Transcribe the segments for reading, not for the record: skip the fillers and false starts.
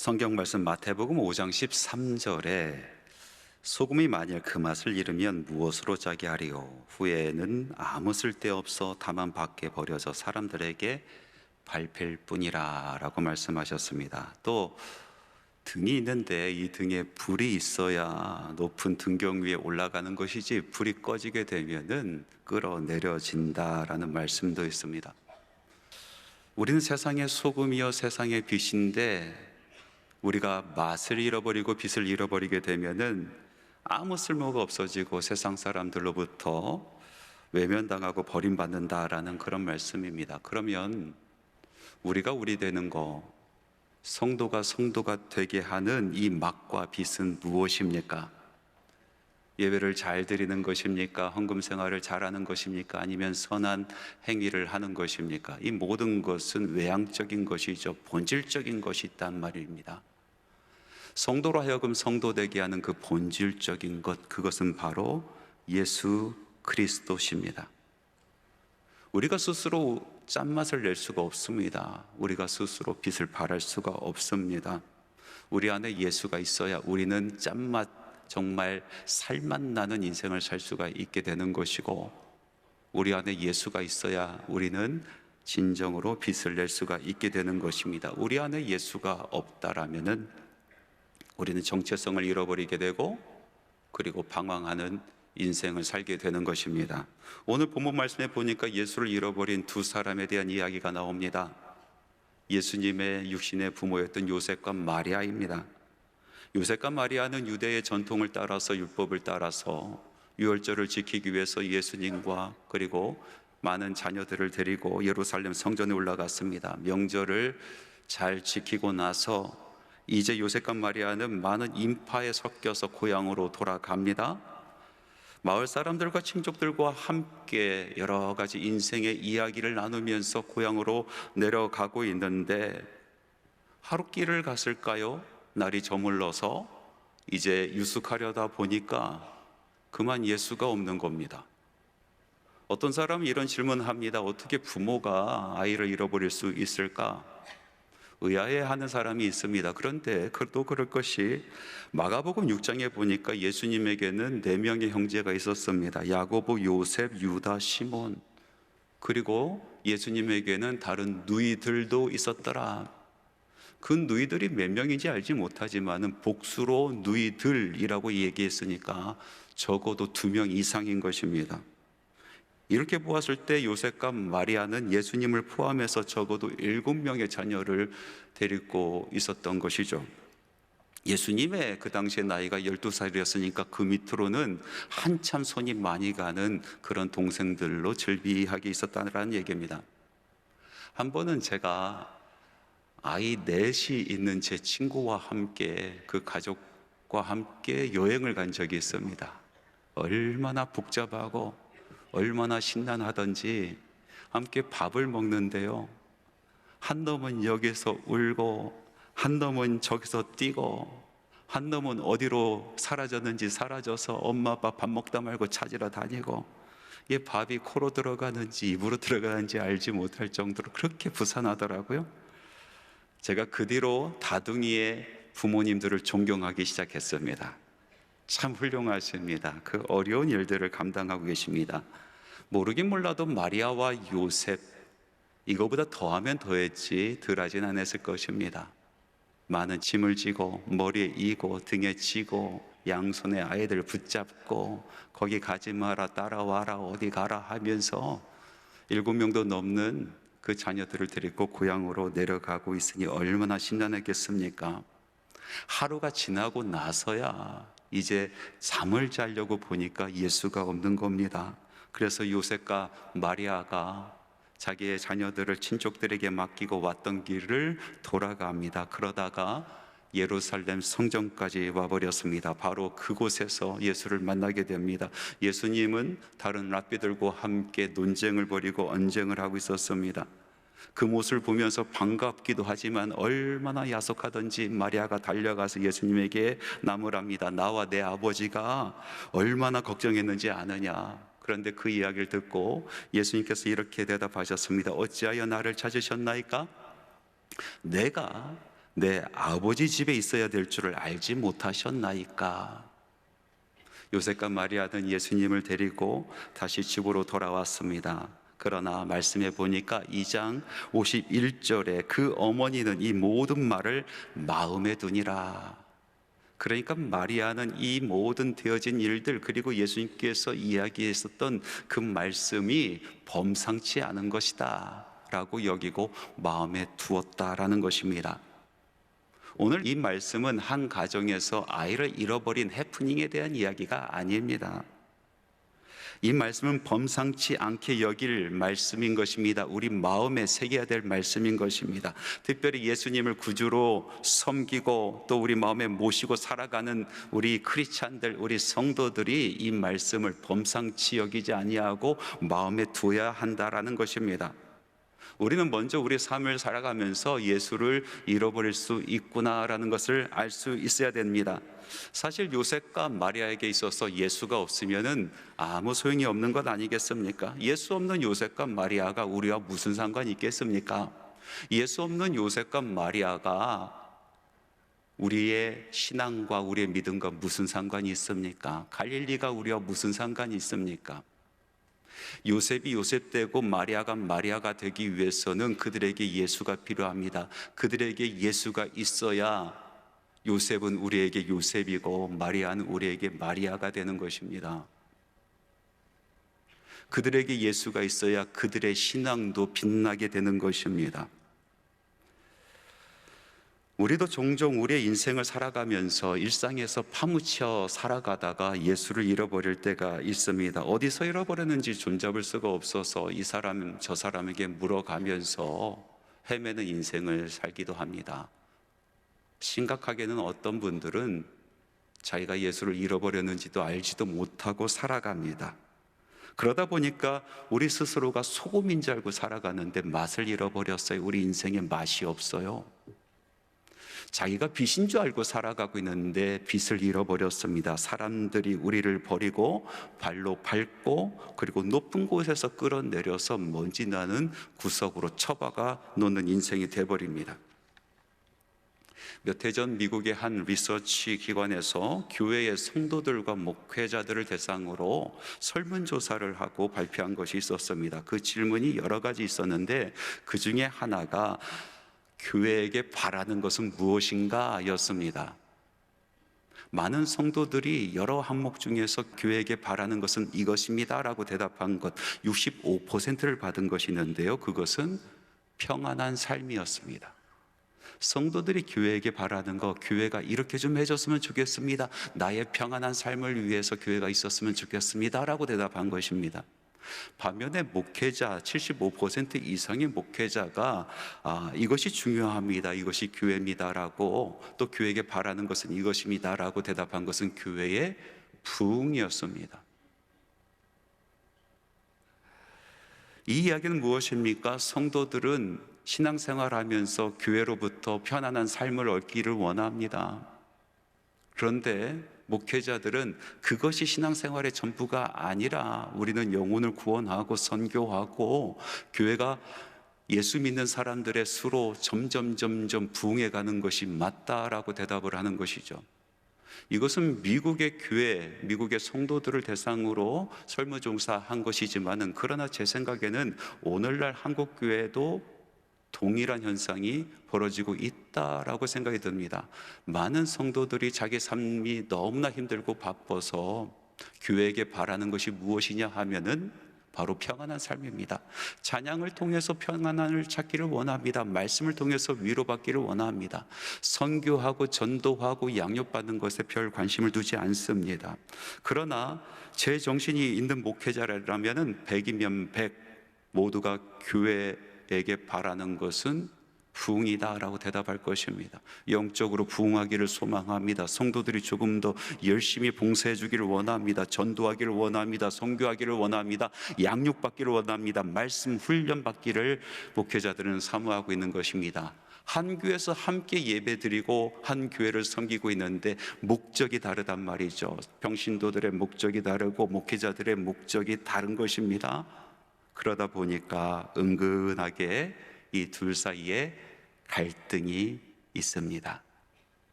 성경 말씀 마태복음 5장 13절에 소금이 만일 그 맛을 잃으면 무엇으로 짜게 하리요? 후에는 아무 쓸데없어 다만 밖에 버려져 사람들에게 밟힐 뿐이라 라고 말씀하셨습니다. 또 등이 있는데 이 등에 불이 있어야 높은 등경 위에 올라가는 것이지, 불이 꺼지게 되면은 끌어내려진다라는 말씀도 있습니다. 우리는 세상의 소금이요 세상의 빛인데, 우리가 맛을 잃어버리고 빛을 잃어버리게 되면은 아무 쓸모가 없어지고 세상 사람들로부터 외면당하고 버림받는다라는 그런 말씀입니다. 그러면 우리가 우리 되는 거, 성도가 성도가 되게 하는 이 맛과 빛은 무엇입니까? 예배를 잘 드리는 것입니까? 헌금 생활을 잘하는 것입니까? 아니면 선한 행위를 하는 것입니까? 이 모든 것은 외향적인 것이죠. 본질적인 것이 있단 말입니다. 성도로 하여금 성도 되게 하는 그 본질적인 것, 그것은 바로 예수 그리스도십니다. 우리가 스스로 짠맛을 낼 수가 없습니다. 우리가 스스로 빛을 발할 수가 없습니다. 우리 안에 예수가 있어야 우리는 짠맛, 정말 살맛 나는 인생을 살 수가 있게 되는 것이고, 우리 안에 예수가 있어야 우리는 진정으로 빛을 낼 수가 있게 되는 것입니다. 우리 안에 예수가 없다라면은 우리는 정체성을 잃어버리게 되고, 그리고 방황하는 인생을 살게 되는 것입니다. 오늘 본문 말씀에 보니까 예수를 잃어버린 두 사람에 대한 이야기가 나옵니다. 예수님의 육신의 부모였던 요셉과 마리아입니다. 요셉과 마리아는 유대의 전통을 따라서, 율법을 따라서 유월절을 지키기 위해서 예수님과 그리고 많은 자녀들을 데리고 예루살렘 성전에 올라갔습니다. 명절을 잘 지키고 나서 이제 요셉과 마리아는 많은 인파에 섞여서 고향으로 돌아갑니다. 마을 사람들과 친족들과 함께 여러 가지 인생의 이야기를 나누면서 고향으로 내려가고 있는데, 하루길을 갔을까요? 날이 저물러서 이제 유숙하려다 보니까 그만 예수가 없는 겁니다. 어떤 사람이 이런 질문을 합니다. 어떻게 부모가 아이를 잃어버릴 수 있을까? 의아해하는 사람이 있습니다. 그런데 또 그럴 것이, 마가복음 6장에 보니까 예수님에게는 4명의 형제가 있었습니다. 야고보, 요셉, 유다, 시몬, 그리고 예수님에게는 다른 누이들도 있었더라. 그 누이들이 몇 명인지 알지 못하지만은 복수로 누이들이라고 얘기했으니까 적어도 2명 이상인 것입니다. 이렇게 보았을 때 요셉과 마리아는 예수님을 포함해서 적어도 7명의 자녀를 데리고 있었던 것이죠. 예수님의 그 당시의 나이가 12살이었으니까 그 밑으로는 한참 손이 많이 가는 그런 동생들로 즐비하게 있었다는 얘기입니다. 한 번은 제가 아이 넷이 있는 제 친구와 함께, 그 가족과 함께 여행을 간 적이 있습니다. 얼마나 복잡하고 얼마나 신난하던지 함께 밥을 먹는데요, 한 놈은 여기서 울고, 한 놈은 저기서 뛰고, 한 놈은 어디로 사라졌는지 사라져서 엄마 아빠 밥 먹다 말고 찾으러 다니고, 얘 밥이 코로 들어가는지 입으로 들어가는지 알지 못할 정도로 그렇게 부산하더라고요. 제가 그 뒤로 다둥이의 부모님들을 존경하기 시작했습니다. 참 훌륭하십니다. 그 어려운 일들을 감당하고 계십니다. 모르긴 몰라도 마리아와 요셉, 이거보다 더하면 더했지 덜하진 않았을 것입니다. 많은 짐을 지고 머리에 이고 등에 지고 양손에 아이들 붙잡고 거기 가지 마라, 따라와라, 어디 가라 하면서 7명도 넘는 그 자녀들을 데리고 고향으로 내려가고 있으니 얼마나 심란했겠습니까? 하루가 지나고 나서야 이제 잠을 자려고 보니까 예수가 없는 겁니다. 그래서 요셉과 마리아가 자기의 자녀들을 친족들에게 맡기고 왔던 길을 돌아갑니다. 그러다가 예루살렘 성전까지 와버렸습니다. 바로 그곳에서 예수를 만나게 됩니다. 예수님은 다른 랍비들과 함께 논쟁을 벌이고 언쟁을 하고 있었습니다. 그 모습을 보면서 반갑기도 하지만 얼마나 야속하던지 마리아가 달려가서 예수님에게 나무랍니다. 나와 내 아버지가 얼마나 걱정했는지 아느냐. 그런데 그 이야기를 듣고 예수님께서 이렇게 대답하셨습니다. 어찌하여 나를 찾으셨나이까? 내가 내 아버지 집에 있어야 될 줄을 알지 못하셨나이까? 요셉과 마리아는 예수님을 데리고 다시 집으로 돌아왔습니다. 그러나 말씀해 보니까 2장 51절에 그 어머니는 이 모든 말을 마음에 두니라. 그러니까 마리아는 이 모든 되어진 일들, 그리고 예수님께서 이야기했었던 그 말씀이 범상치 않은 것이다 라고 여기고 마음에 두었다라는 것입니다. 오늘 이 말씀은 한 가정에서 아이를 잃어버린 해프닝에 대한 이야기가 아닙니다. 이 말씀은 범상치 않게 여길 말씀인 것입니다. 우리 마음에 새겨야 될 말씀인 것입니다. 특별히 예수님을 구주로 섬기고 또 우리 마음에 모시고 살아가는 우리 크리스찬들, 우리 성도들이 이 말씀을 범상치 여기지 아니하고 마음에 두어야 한다라는 것입니다. 우리는 먼저 우리 삶을 살아가면서 예수를 잃어버릴 수 있구나라는 것을 알 수 있어야 됩니다. 사실 요셉과 마리아에게 있어서 예수가 없으면은 아무 소용이 없는 것 아니겠습니까? 예수 없는 요셉과 마리아가 우리와 무슨 상관이 있겠습니까? 예수 없는 요셉과 마리아가 우리의 신앙과 우리의 믿음과 무슨 상관이 있습니까? 갈릴리가 우리와 무슨 상관이 있습니까? 요셉이 요셉되고 마리아가 마리아가 되기 위해서는 그들에게 예수가 필요합니다. 그들에게 예수가 있어야 요셉은 우리에게 요셉이고 마리아는 우리에게 마리아가 되는 것입니다. 그들에게 예수가 있어야 그들의 신앙도 빛나게 되는 것입니다. 우리도 종종 우리의 인생을 살아가면서 일상에서 파묻혀 살아가다가 예수를 잃어버릴 때가 있습니다. 어디서 잃어버렸는지 손잡을 수가 없어서 이 사람 저 사람에게 물어가면서 헤매는 인생을 살기도 합니다. 심각하게는 어떤 분들은 자기가 예수를 잃어버렸는지도 알지도 못하고 살아갑니다. 그러다 보니까 우리 스스로가 소금인 줄 알고 살아가는데 맛을 잃어버렸어요. 우리 인생에 맛이 없어요. 자기가 빛인 줄 알고 살아가고 있는데 빛을 잃어버렸습니다. 사람들이 우리를 버리고 발로 밟고 그리고 높은 곳에서 끌어내려서 먼지 나는 구석으로 처박아 놓는 인생이 돼버립니다. 몇 해 전 미국의 한 리서치 기관에서 교회의 성도들과 목회자들을 대상으로 설문조사를 하고 발표한 것이 있었습니다. 그 질문이 여러 가지 있었는데 그 중에 하나가 교회에게 바라는 것은 무엇인가 였습니다. 많은 성도들이 여러 항목 중에서 교회에게 바라는 것은 이것입니다 라고 대답한 것 65%를 받은 것이 있는데요, 그것은 평안한 삶이었습니다. 성도들이 교회에게 바라는 것, 교회가 이렇게 좀 해줬으면 좋겠습니다, 나의 평안한 삶을 위해서 교회가 있었으면 좋겠습니다 라고 대답한 것입니다. 반면에 목회자 75% 이상의 목회자가 이것이 중요합니다, 이것이 교회입니다라고, 또 교회에게 바라는 것은 이것입니다라고 대답한 것은 교회의 부흥이었습니다. 이 이야기는 무엇입니까? 성도들은 신앙생활하면서 교회로부터 편안한 삶을 얻기를 원합니다. 그런데 목회자들은 그것이 신앙생활의 전부가 아니라 우리는 영혼을 구원하고 선교하고 교회가 예수 믿는 사람들의 수로 점점 부흥해 가는 것이 맞다라고 대답을 하는 것이죠. 이것은 미국의 교회, 미국의 성도들을 대상으로 설문조사한 것이지만은, 그러나 제 생각에는 오늘날 한국 교회도 동일한 현상이 벌어지고 있다라고 생각이 듭니다. 많은 성도들이 자기 삶이 너무나 힘들고 바빠서 교회에게 바라는 것이 무엇이냐 하면은 바로 평안한 삶입니다. 찬양을 통해서 평안을 찾기를 원합니다. 말씀을 통해서 위로받기를 원합니다. 선교하고 전도하고 양육받는 것에 별 관심을 두지 않습니다. 그러나 제 정신이 있는 목회자라면은 100이면 100 모두가 교회에게 바라는 것은 부흥이다라고 대답할 것입니다. 영적으로 부흥하기를 소망합니다. 성도들이 조금 더 열심히 봉사해 주기를 원합니다. 전도하기를 원합니다. 선교하기를 원합니다. 양육받기를 원합니다. 말씀 훈련받기를 목회자들은 사모하고 있는 것입니다. 한 교회에서 함께 예배드리고 한 교회를 섬기고 있는데 목적이 다르단 말이죠. 평신도들의 목적이 다르고 목회자들의 목적이 다른 것입니다. 그러다 보니까 은근하게 이 둘 사이에 갈등이 있습니다.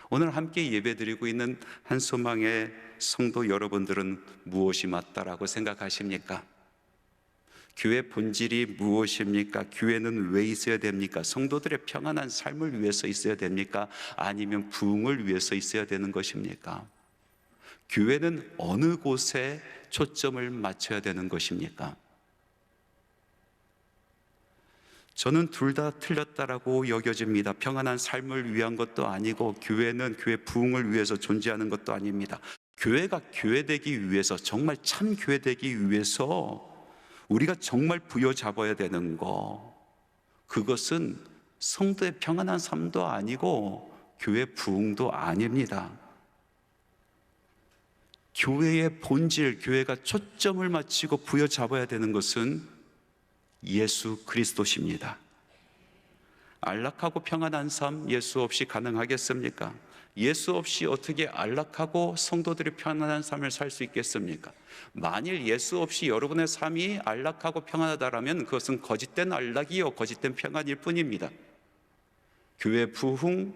오늘 함께 예배드리고 있는 한소망의 성도 여러분들은 무엇이 맞다라고 생각하십니까? 교회 본질이 무엇입니까? 교회는 왜 있어야 됩니까? 성도들의 평안한 삶을 위해서 있어야 됩니까? 아니면 부흥을 위해서 있어야 되는 것입니까? 교회는 어느 곳에 초점을 맞춰야 되는 것입니까? 저는 둘 다 틀렸다라고 여겨집니다. 평안한 삶을 위한 것도 아니고 교회는 교회 부흥을 위해서 존재하는 것도 아닙니다. 교회가 교회되기 위해서, 정말 참 교회되기 위해서 우리가 정말 부여잡아야 되는 거, 그것은 성도의 평안한 삶도 아니고 교회 부흥도 아닙니다. 교회의 본질, 교회가 초점을 맞추고 부여잡아야 되는 것은 예수 그리스도십니다. 안락하고 평안한 삶 예수 없이 가능하겠습니까? 예수 없이 어떻게 안락하고 성도들이 편안한 삶을 살 수 있겠습니까? 만일 예수 없이 여러분의 삶이 안락하고 평안하다라면 그것은 거짓된 안락이요 거짓된 평안일 뿐입니다. 교회 부흥,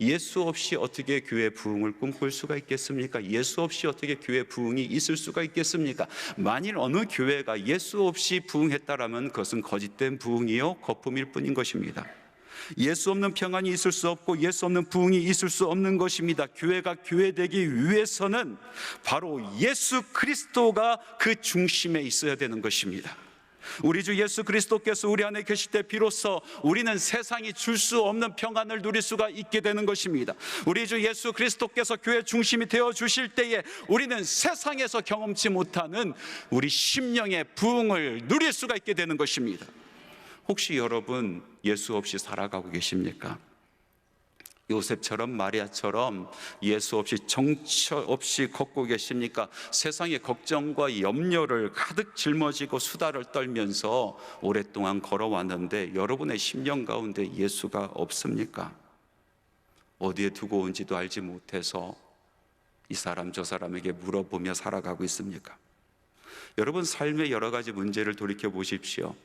예수 없이 어떻게 교회 부흥을 꿈꿀 수가 있겠습니까? 예수 없이 어떻게 교회 부흥이 있을 수가 있겠습니까? 만일 어느 교회가 예수 없이 부흥했다라면 그것은 거짓된 부흥이요 거품일 뿐인 것입니다. 예수 없는 평안이 있을 수 없고 예수 없는 부흥이 있을 수 없는 것입니다. 교회가 교회되기 위해서는 바로 예수 그리스도가 그 중심에 있어야 되는 것입니다. 우리 주 예수 그리스도께서 우리 안에 계실 때 비로소 우리는 세상이 줄 수 없는 평안을 누릴 수가 있게 되는 것입니다. 우리 주 예수 그리스도께서 교회 중심이 되어 주실 때에 우리는 세상에서 경험치 못하는 우리 심령의 부흥을 누릴 수가 있게 되는 것입니다. 혹시 여러분 예수 없이 살아가고 계십니까? 요셉처럼 마리아처럼 예수 없이 정처 없이 걷고 계십니까? 세상의 걱정과 염려를 가득 짊어지고 수다를 떨면서 오랫동안 걸어왔는데 여러분의 심령 가운데 예수가 없습니까? 어디에 두고 온지도 알지 못해서 이 사람 저 사람에게 물어보며 살아가고 있습니까? 여러분 삶의 여러 가지 문제를 돌이켜 보십시오.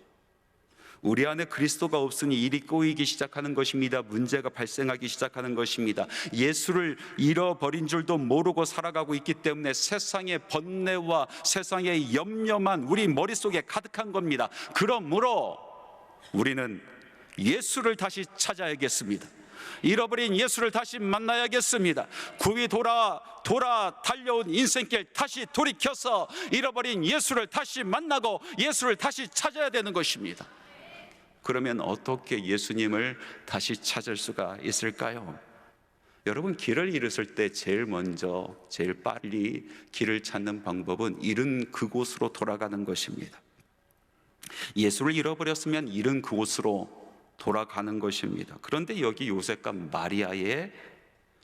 우리 안에 그리스도가 없으니 일이 꼬이기 시작하는 것입니다. 문제가 발생하기 시작하는 것입니다. 예수를 잃어버린 줄도 모르고 살아가고 있기 때문에 세상의 번뇌와 세상의 염려만 우리 머릿속에 가득한 겁니다. 그러므로 우리는 예수를 다시 찾아야겠습니다. 잃어버린 예수를 다시 만나야겠습니다. 구위 돌아 달려온 인생길 다시 돌이켜서 잃어버린 예수를 다시 만나고 예수를 다시 찾아야 되는 것입니다. 그러면 어떻게 예수님을 다시 찾을 수가 있을까요? 여러분, 길을 잃었을 때 제일 먼저 제일 빨리 길을 찾는 방법은 잃은 그곳으로 돌아가는 것입니다. 예수를 잃어버렸으면 잃은 그곳으로 돌아가는 것입니다. 그런데 여기 요셉과 마리아의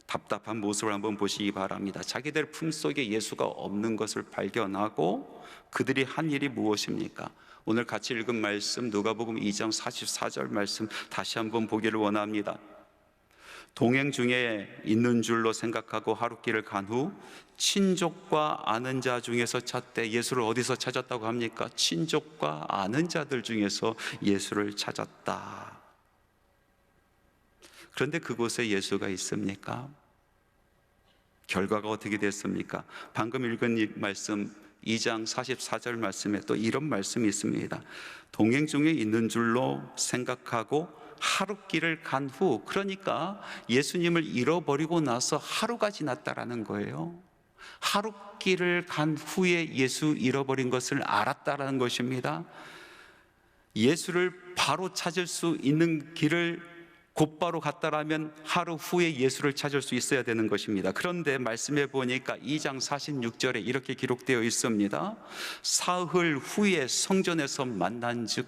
답답한 모습을 한번 보시기 바랍니다. 자기들 품속에 예수가 없는 것을 발견하고 그들이 한 일이 무엇입니까? 오늘 같이 읽은 말씀 누가복음 2장 44절 말씀 다시 한번 보기를 원합니다. 동행 중에 있는 줄로 생각하고 하룻길을 간 후 친족과 아는 자 중에서 찾되, 예수를 어디서 찾았다고 합니까? 친족과 아는 자들 중에서 예수를 찾았다. 그런데 그곳에 예수가 있습니까? 결과가 어떻게 됐습니까? 방금 읽은 이 말씀 2장 44절 말씀에 또 이런 말씀이 있습니다. 동행 중에 있는 줄로 생각하고 하룻길을 간 후, 그러니까 예수님을 잃어버리고 나서 하루가 지났다라는 거예요. 하룻길을 간 후에 예수 잃어버린 것을 알았다라는 것입니다. 예수를 바로 찾을 수 있는 길을 곧바로 갔다라면 하루 후에 예수를 찾을 수 있어야 되는 것입니다. 그런데 말씀해 보니까 2장 46절에 이렇게 기록되어 있습니다. 사흘 후에 성전에서 만난 즉,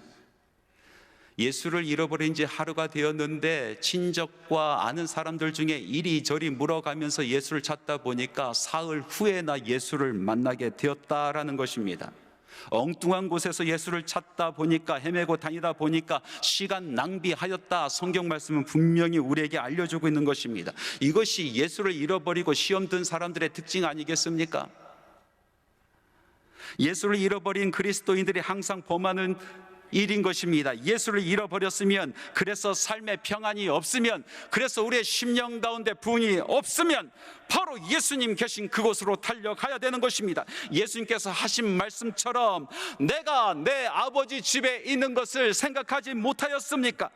예수를 잃어버린 지 하루가 되었는데 친족과 아는 사람들 중에 이리저리 물어가면서 예수를 찾다 보니까 사흘 후에나 예수를 만나게 되었다라는 것입니다. 엉뚱한 곳에서 예수를 찾다 보니까, 헤매고 다니다 보니까 시간 낭비하였다. 성경 말씀은 분명히 우리에게 알려주고 있는 것입니다. 이것이 예수를 잃어버리고 시험 든 사람들의 특징 아니겠습니까? 예수를 잃어버린 그리스도인들이 항상 범하는 일인 것입니다. 예수를 잃어버렸으면, 그래서 삶의 평안이 없으면, 그래서 우리의 심령 가운데 부흥이 없으면 바로 예수님 계신 그곳으로 달려가야 되는 것입니다. 예수님께서 하신 말씀처럼 내가 내 아버지 집에 있는 것을 생각하지 못하였습니까?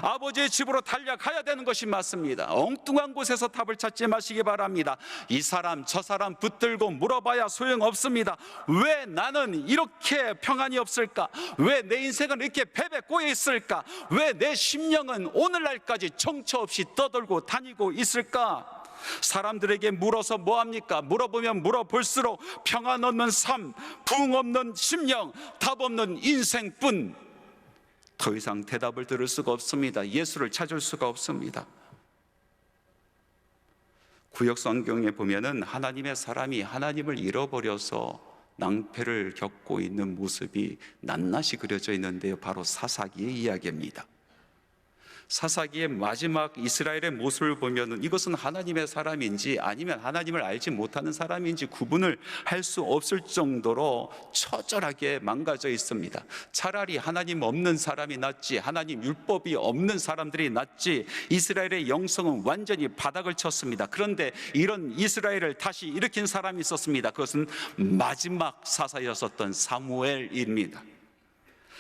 아버지의 집으로 달려가야 되는 것이 맞습니다. 엉뚱한 곳에서 답을 찾지 마시기 바랍니다. 이 사람 저 사람 붙들고 물어봐야 소용없습니다. 왜 나는 이렇게 평안이 없을까? 왜 내 인생은 이렇게 배배 꼬여 있을까? 왜 내 심령은 오늘날까지 정처 없이 떠돌고 다니고 있을까? 사람들에게 물어서 뭐합니까? 물어보면 물어볼수록 평안 없는 삶, 부흥 없는 심령, 답 없는 인생뿐. 더 이상 대답을 들을 수가 없습니다. 예수를 찾을 수가 없습니다. 구약 성경에 보면은 하나님의 사람이 하나님을 잃어버려서 낭패를 겪고 있는 모습이 낱낱이 그려져 있는데요, 바로 사사기의 이야기입니다. 사사기의 마지막 이스라엘의 모습을 보면은 이것은 하나님의 사람인지 아니면 하나님을 알지 못하는 사람인지 구분을 할 수 없을 정도로 처절하게 망가져 있습니다. 차라리 하나님 없는 사람이 낫지, 하나님 율법이 없는 사람들이 낫지, 이스라엘의 영성은 완전히 바닥을 쳤습니다. 그런데 이런 이스라엘을 다시 일으킨 사람이 있었습니다. 그것은 마지막 사사였었던 사무엘입니다.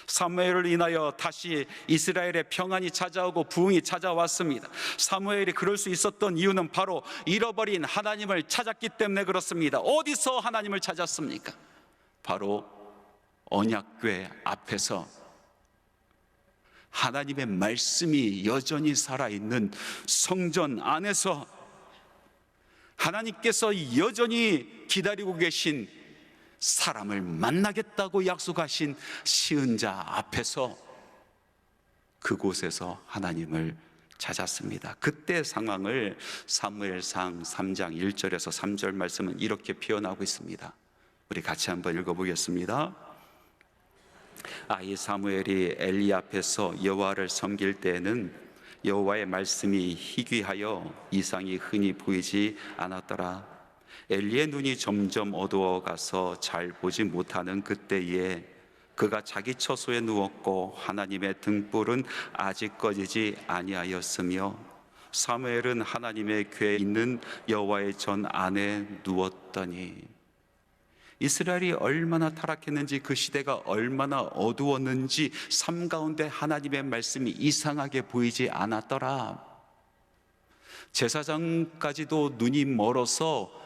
사무엘을 인하여 다시 이스라엘의 평안이 찾아오고 부흥이 찾아왔습니다. 사무엘이 그럴 수 있었던 이유는 바로 잃어버린 하나님을 찾았기 때문에 그렇습니다. 어디서 하나님을 찾았습니까? 바로 언약궤 앞에서 하나님의 말씀이 여전히 살아있는 성전 안에서 하나님께서 여전히 기다리고 계신 사람을 만나겠다고 약속하신 시은자 앞에서, 그곳에서 하나님을 찾았습니다. 그때 상황을 사무엘상 3장 1절에서 3절 말씀은 이렇게 표현하고 있습니다. 우리 같이 한번 읽어보겠습니다. 이 사무엘이 엘리 앞에서 여호와를 섬길 때에는 여호와의 말씀이 희귀하여 이상이 흔히 보이지 않았더라. 엘리의 눈이 점점 어두워가서 잘 보지 못하는 그때에 그가 자기 처소에 누웠고 하나님의 등불은 아직 꺼지지 아니하였으며 사무엘은 하나님의 궤에 있는 여호와의 전 안에 누웠더니, 이스라엘이 얼마나 타락했는지, 그 시대가 얼마나 어두웠는지 삶 가운데 하나님의 말씀이 이상하게 보이지 않았더라. 제사장까지도 눈이 멀어서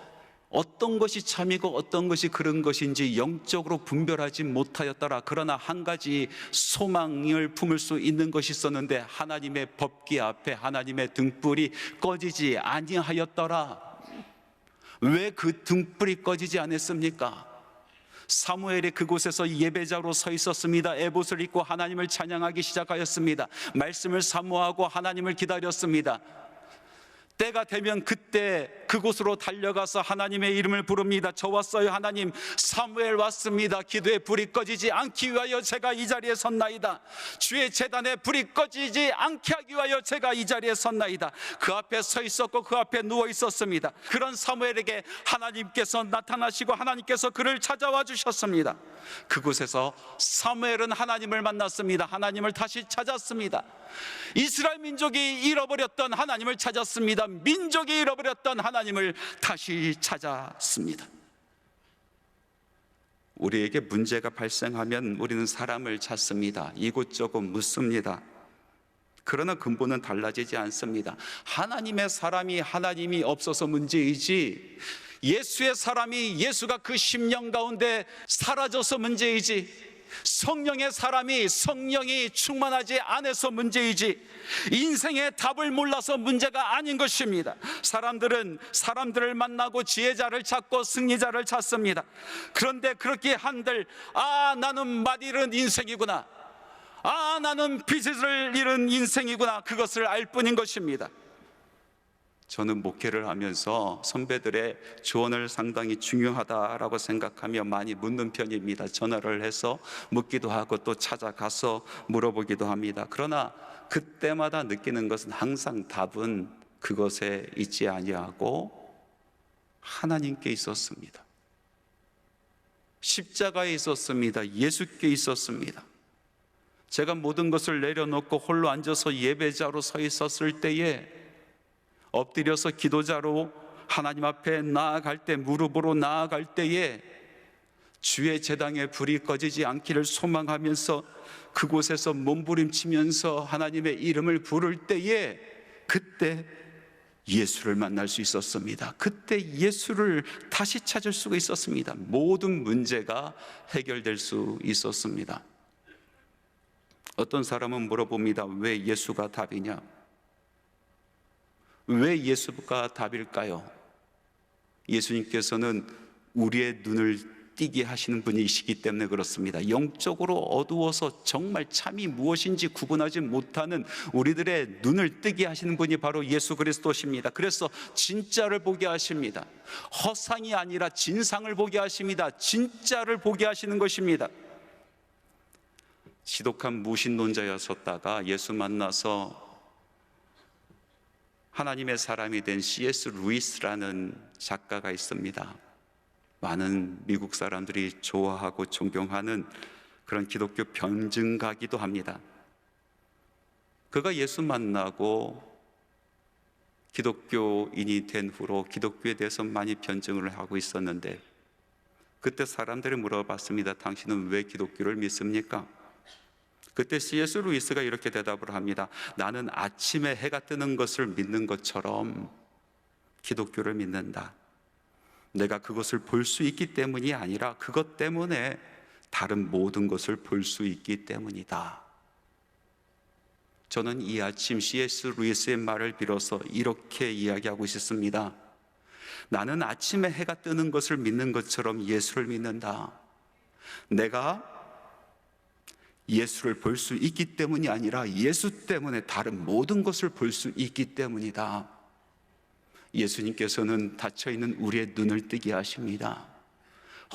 어떤 것이 참이고 어떤 것이 그런 것인지 영적으로 분별하지 못하였더라. 그러나 한 가지 소망을 품을 수 있는 것이 있었는데 하나님의 법궤 앞에 하나님의 등불이 꺼지지 아니하였더라. 왜 그 등불이 꺼지지 않았습니까? 사무엘이 그곳에서 예배자로 서 있었습니다. 에봇을 입고 하나님을 찬양하기 시작하였습니다. 말씀을 사모하고 하나님을 기다렸습니다. 때가 되면 그때 그곳으로 달려가서 하나님의 이름을 부릅니다. 저 왔어요 하나님, 사무엘 왔습니다. 기도에 불이 꺼지지 않기 위하여 제가 이 자리에 섰나이다. 주의 제단에 불이 꺼지지 않게 하기 위하여 제가 이 자리에 섰나이다. 그 앞에 서 있었고 그 앞에 누워 있었습니다. 그런 사무엘에게 하나님께서 나타나시고 하나님께서 그를 찾아와 주셨습니다. 그곳에서 사무엘은 하나님을 만났습니다. 하나님을 다시 찾았습니다. 이스라엘 민족이 잃어버렸던 하나님을 찾았습니다. 민족이 잃어버렸던 하나님을 다시 찾았습니다. 우리에게 문제가 발생하면 우리는 사람을 찾습니다. 이곳저곳 묻습니다. 그러나 근본은 달라지지 않습니다. 하나님의 사람이 하나님이 없어서 문제이지, 예수의 사람이 예수가 그 심령 가운데 사라져서 문제이지, 성령의 사람이 성령이 충만하지 않아서 문제이지, 인생의 답을 몰라서 문제가 아닌 것입니다. 사람들은 사람들을 만나고 지혜자를 찾고 승리자를 찾습니다. 그런데 그렇게 한들 나는 맛 잃은 인생이구나, 나는 빚을 잃은 인생이구나, 그것을 알 뿐인 것입니다. 저는 목회를 하면서 선배들의 조언을 상당히 중요하다라고 생각하며 많이 묻는 편입니다. 전화를 해서 묻기도 하고 또 찾아가서 물어보기도 합니다. 그러나 그때마다 느끼는 것은 항상 답은 그것에 있지 아니하고 하나님께 있었습니다. 십자가에 있었습니다. 예수께 있었습니다. 제가 모든 것을 내려놓고 홀로 앉아서 예배자로 서 있었을 때에, 엎드려서 기도자로 하나님 앞에 나아갈 때, 무릎으로 나아갈 때에 주의 제단에 불이 꺼지지 않기를 소망하면서 그곳에서 몸부림치면서 하나님의 이름을 부를 때에, 그때 예수를 만날 수 있었습니다. 그때 예수를 다시 찾을 수가 있었습니다. 모든 문제가 해결될 수 있었습니다. 어떤 사람은 물어봅니다. 왜 예수가 답이냐? 왜 예수가 답일까요? 예수님께서는 우리의 눈을 띄게 하시는 분이시기 때문에 그렇습니다. 영적으로 어두워서 정말 참이 무엇인지 구분하지 못하는 우리들의 눈을 뜨게 하시는 분이 바로 예수 그리스도십니다. 그래서 진짜를 보게 하십니다. 허상이 아니라 진상을 보게 하십니다. 진짜를 보게 하시는 것입니다. 지독한 무신론자였었다가 예수 만나서 하나님의 사람이 된 C.S. 루이스라는 작가가 있습니다. 많은 미국 사람들이 좋아하고 존경하는 그런 기독교 변증가기도 합니다. 그가 예수 만나고 기독교인이 된 후로 기독교에 대해서 많이 변증을 하고 있었는데, 그때 사람들이 물어봤습니다. 당신은 왜 기독교를 믿습니까? 그때 C.S. 루이스가 이렇게 대답을 합니다. 나는 아침에 해가 뜨는 것을 믿는 것처럼 기독교를 믿는다. 내가 그것을 볼 수 있기 때문이 아니라 그것 때문에 다른 모든 것을 볼 수 있기 때문이다. 저는 이 아침 C.S. 루이스의 말을 빌어서 이렇게 이야기하고 싶습니다. 나는 아침에 해가 뜨는 것을 믿는 것처럼 예수를 믿는다. 내가 예수를 볼 수 있기 때문이 아니라 예수 때문에 다른 모든 것을 볼 수 있기 때문이다. 예수님께서는 닫혀있는 우리의 눈을 뜨게 하십니다.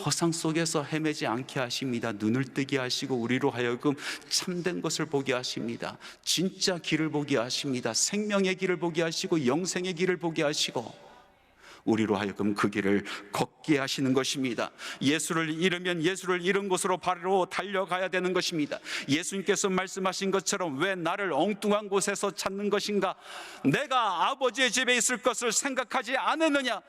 허상 속에서 헤매지 않게 하십니다. 눈을 뜨게 하시고 우리로 하여금 참된 것을 보게 하십니다. 진짜 길을 보게 하십니다. 생명의 길을 보게 하시고 영생의 길을 보게 하시고 우리로 하여금 그 길을 걷게 하시는 것입니다. 예수를 잃으면 예수를 잃은 곳으로 바로 달려가야 되는 것입니다. 예수님께서 말씀하신 것처럼 왜 나를 엉뚱한 곳에서 찾는 것인가? 내가 아버지의 집에 있을 것을 생각하지 않았느냐?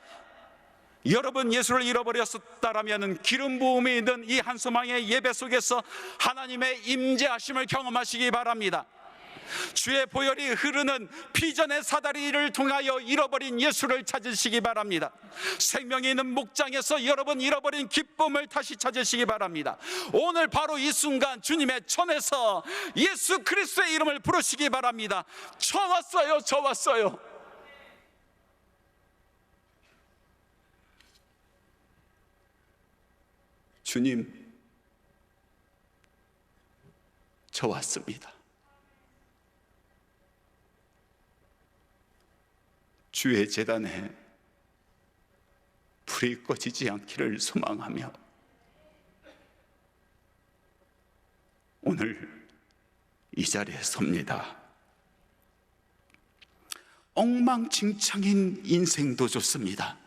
여러분, 예수를 잃어버렸었다라면 기름 부음이 있는 이 한소망의 예배 속에서 하나님의 임재하심을 경험하시기 바랍니다. 주의 보혈이 흐르는 피전의 사다리를 통하여 잃어버린 예수를 찾으시기 바랍니다. 생명이 있는 목장에서 여러분 잃어버린 기쁨을 다시 찾으시기 바랍니다. 오늘 바로 이 순간 주님의 전에서 예수 그리스도의 이름을 부르시기 바랍니다. 저 왔어요, 저 왔어요. 주님, 저 왔습니다. 주의 제단에 불이 꺼지지 않기를 소망하며 오늘 이 자리에 섭니다. 엉망진창인 인생도 좋습니다.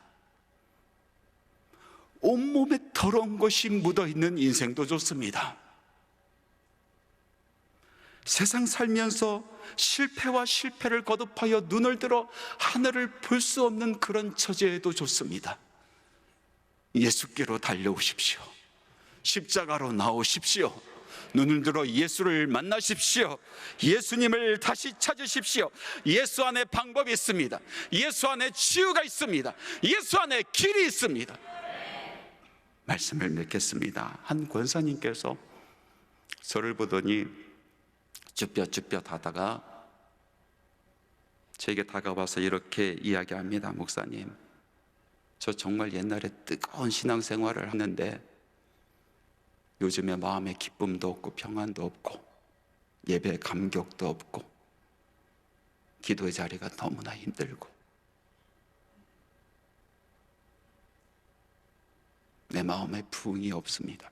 온몸에 더러운 것이 묻어있는 인생도 좋습니다. 세상 살면서 실패와 실패를 거듭하여 눈을 들어 하늘을 볼 수 없는 그런 처지에도 좋습니다. 예수께로 달려오십시오. 십자가로 나오십시오. 눈을 들어 예수를 만나십시오. 예수님을 다시 찾으십시오. 예수 안에 방법이 있습니다. 예수 안에 치유가 있습니다. 예수 안에 길이 있습니다. 말씀을 맺겠습니다. 한 권사님께서 저를 보더니 쭈뼛쭈뼛 하다가 제게 다가와서 이렇게 이야기합니다. 목사님, 저 정말 옛날에 뜨거운 신앙생활을 하는데 요즘에 마음에 기쁨도 없고 평안도 없고 예배에 감격도 없고 기도의 자리가 너무나 힘들고 내 마음에 부흥이 없습니다.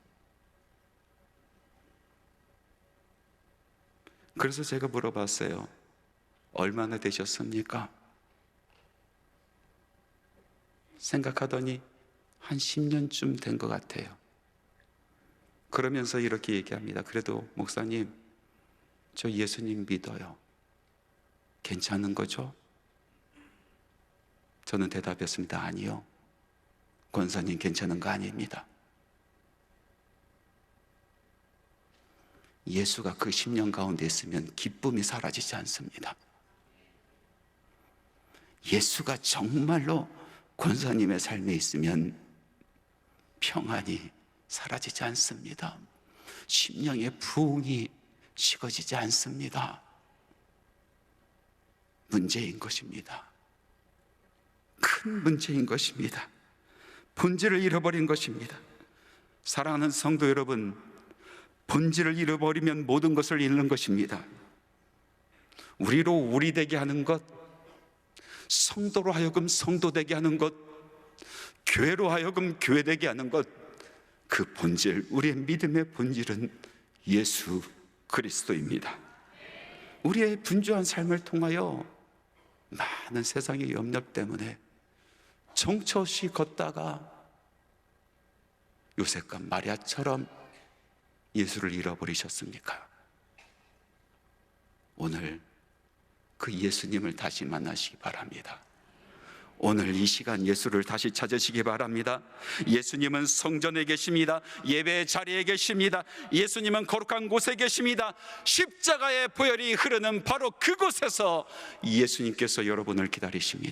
그래서 제가 물어봤어요. 얼마나 되셨습니까? 생각하더니 한 10년쯤 된 것 같아요. 그러면서 이렇게 얘기합니다. 그래도 목사님, 저 예수님 믿어요. 괜찮은 거죠? 저는 대답했습니다. 아니요. 권사님 괜찮은 거 아닙니다. 예수가 그 10년 가운데 있으면 기쁨이 사라지지 않습니다. 예수가 정말로 권사님의 삶에 있으면 평안이 사라지지 않습니다. 심령의 부흥이 식어지지 않습니다. 문제인 것입니다. 큰 문제인 것입니다. 본질을 잃어버린 것입니다. 사랑하는 성도 여러분, 본질을 잃어버리면 모든 것을 잃는 것입니다. 우리로 우리 되게 하는 것, 성도로 하여금 성도 되게 하는 것, 교회로 하여금 교회 되게 하는 것, 그 본질, 우리의 믿음의 본질은 예수 그리스도입니다. 우리의 분주한 삶을 통하여 많은 세상의 염려 때문에 정처 없이 걷다가 요셉과 마리아처럼 예수를 잃어버리셨습니까? 오늘 그 예수님을 다시 만나시기 바랍니다. 오늘 이 시간 예수를 다시 찾으시기 바랍니다. 예수님은 성전에 계십니다. 예배 자리에 계십니다. 예수님은 거룩한 곳에 계십니다. 십자가의 보혈이 흐르는 바로 그곳에서 예수님께서 여러분을 기다리십니다.